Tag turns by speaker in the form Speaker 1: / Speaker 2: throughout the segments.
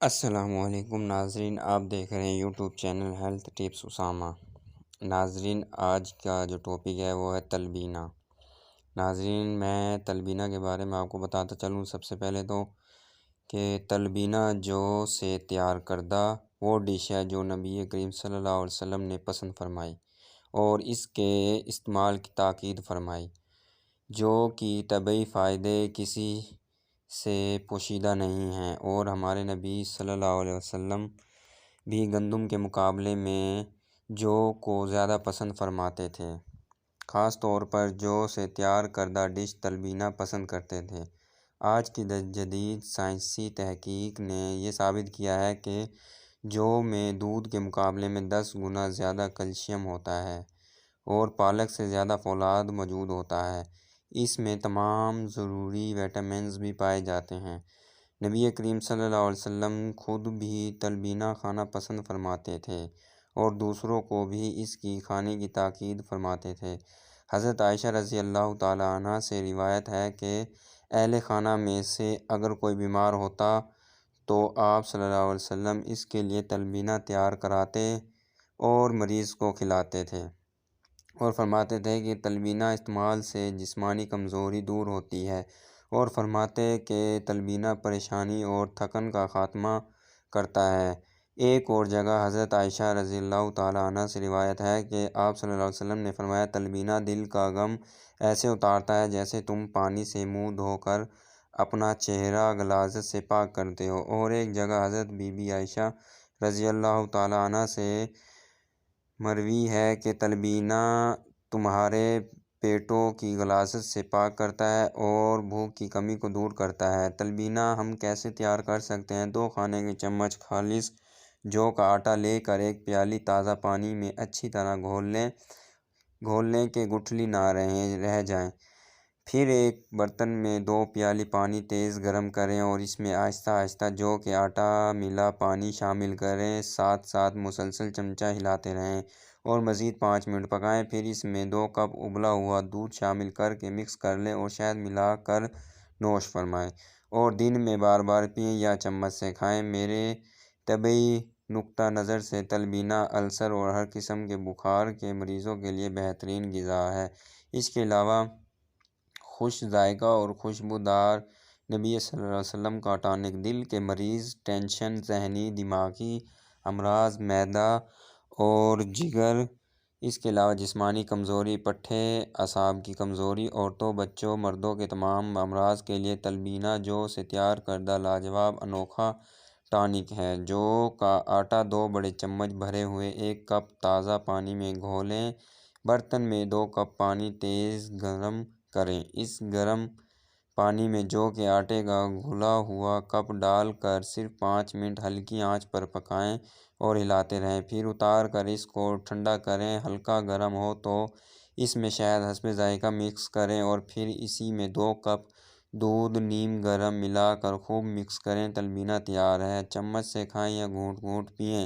Speaker 1: السلام علیکم ناظرین، آپ دیکھ رہے ہیں YouTube channel health tips Usama. ناظرین، آج کا جو ٹاپک ہے وہ ہے تلبینہ۔ ناظرین، میں تلبینہ کے بارے میں آپ کو بتاتا چلوں سب سے پہلے تو کہ تلبینہ جو سے تیار کردہ وہ ڈش ہے جو نبی کریم صلی اللہ علیہ وسلم نے پسند فرمائی اور اس کے استعمال کی تاکید فرمائی، جو کہ طبعی فائدے کسی سے پوشیدہ نہیں ہیں، اور ہمارے نبی صلی اللہ علیہ وسلم بھی گندم کے مقابلے میں جو کو زیادہ پسند فرماتے تھے، خاص طور پر جو سے تیار کردہ ڈش تلبینہ پسند کرتے تھے۔ آج کی جدید سائنسی تحقیق نے یہ ثابت کیا ہے کہ جو میں دودھ کے مقابلے میں 10 گنا زیادہ کیلشیم ہوتا ہے اور پالک سے زیادہ فولاد موجود ہوتا ہے۔ اس میں تمام ضروری وٹامنز بھی پائے جاتے ہیں۔ نبی کریم صلی اللہ علیہ وسلم خود بھی تلبینہ کھانا پسند فرماتے تھے اور دوسروں کو بھی اس کی کھانے کی تاکید فرماتے تھے۔ حضرت عائشہ رضی اللہ تعالی عنہ سے روایت ہے کہ اہل خانہ میں سے اگر کوئی بیمار ہوتا تو آپ صلی اللہ علیہ وسلم اس کے لیے تلبینہ تیار کراتے اور مریض کو کھلاتے تھے، اور فرماتے تھے کہ تلبینہ استعمال سے جسمانی کمزوری دور ہوتی ہے، اور فرماتے کہ تلبینہ پریشانی اور تھکن کا خاتمہ کرتا ہے۔ ایک اور جگہ حضرت عائشہ رضی اللہ تعالی عنہ سے روایت ہے کہ آپ صلی اللہ علیہ وسلم نے فرمایا، تلبینہ دل کا غم ایسے اتارتا ہے جیسے تم پانی سے منہ دھو کر اپنا چہرہ غلاظت سے پاک کرتے ہو۔ اور ایک جگہ حضرت بی بی عائشہ رضی اللہ تعالی عنہ سے مروی ہے کہ تلبینہ تمہارے پیٹوں کی غلاظت سے پاک کرتا ہے اور بھوک کی کمی کو دور کرتا ہے۔ تلبینہ ہم کیسے تیار کر سکتے ہیں؟ 2 کھانے کے چمچ خالص جو کا آٹا لے کر ایک پیالی تازہ پانی میں اچھی طرح گھول لیں کہ گٹھلی نہ رہ جائیں۔ پھر ایک برتن میں 2 پیالی پانی تیز گرم کریں اور اس میں آہستہ آہستہ جو کہ آٹا ملا پانی شامل کریں، ساتھ ساتھ مسلسل چمچہ ہلاتے رہیں اور مزید 5 منٹ پکائیں۔ پھر اس میں 2 کپ ابلا ہوا دودھ شامل کر کے مکس کر لیں اور شہد ملا کر نوش فرمائیں، اور دن میں بار بار پئیں یا چمچ سے کھائیں۔ میرے طبی نقطہ نظر سے تلبینہ السر اور ہر قسم کے بخار کے مریضوں کے لیے بہترین غذا ہے۔ اس کے علاوہ خوش ذائقہ اور خوشبودار نبی صلی اللہ علیہ وسلم کا ٹانک دل کے مریض، ٹینشن، ذہنی دماغی امراض، معدہ اور جگر، اس کے علاوہ جسمانی کمزوری، پٹھے، اعصاب کی کمزوری، عورتوں، بچوں، مردوں کے تمام امراض کے لیے تلبینہ جو سے تیار کردہ لاجواب انوکھا ٹانک ہے۔ جو کا آٹا 2 بڑے چمچ بھرے ہوئے 1 کپ تازہ پانی میں گھولیں۔ برتن میں 2 کپ پانی تیز گرم کریں۔ اس گرم پانی میں جو کے آٹے کا گھلا ہوا کپ ڈال کر صرف 5 منٹ ہلکی آنچ پر پکائیں اور ہلاتے رہیں۔ پھر اتار کر اس کو ٹھنڈا کریں۔ ہلکا گرم ہو تو اس میں شہد حسب ذائقہ مکس کریں اور پھر اسی میں 2 کپ دودھ نیم گرم ملا کر خوب مکس کریں۔ تلبینہ تیار ہے۔ چمچ سے کھائیں یا گھونٹ گھونٹ پئیں۔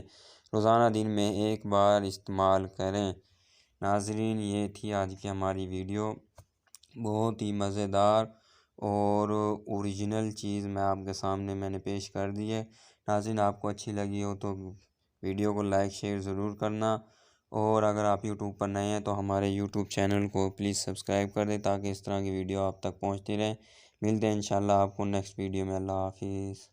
Speaker 1: روزانہ دن میں 1 بار استعمال کریں۔ ناظرین، یہ تھی آج کی ہماری ویڈیو، بہت ہی مزیدار اور اوریجنل چیز میں نے پیش کر دی ہے۔ ناظرین، آپ کو اچھی لگی ہو تو ویڈیو کو لائک شیئر ضرور کرنا، اور اگر آپ یوٹیوب پر نئے ہیں تو ہمارے یوٹیوب چینل کو پلیز سبسکرائب کر دیں تاکہ اس طرح کی ویڈیو آپ تک پہنچتی رہیں۔ ملتے ہیں انشاءاللہ آپ کو نیکسٹ ویڈیو میں۔ اللہ حافظ۔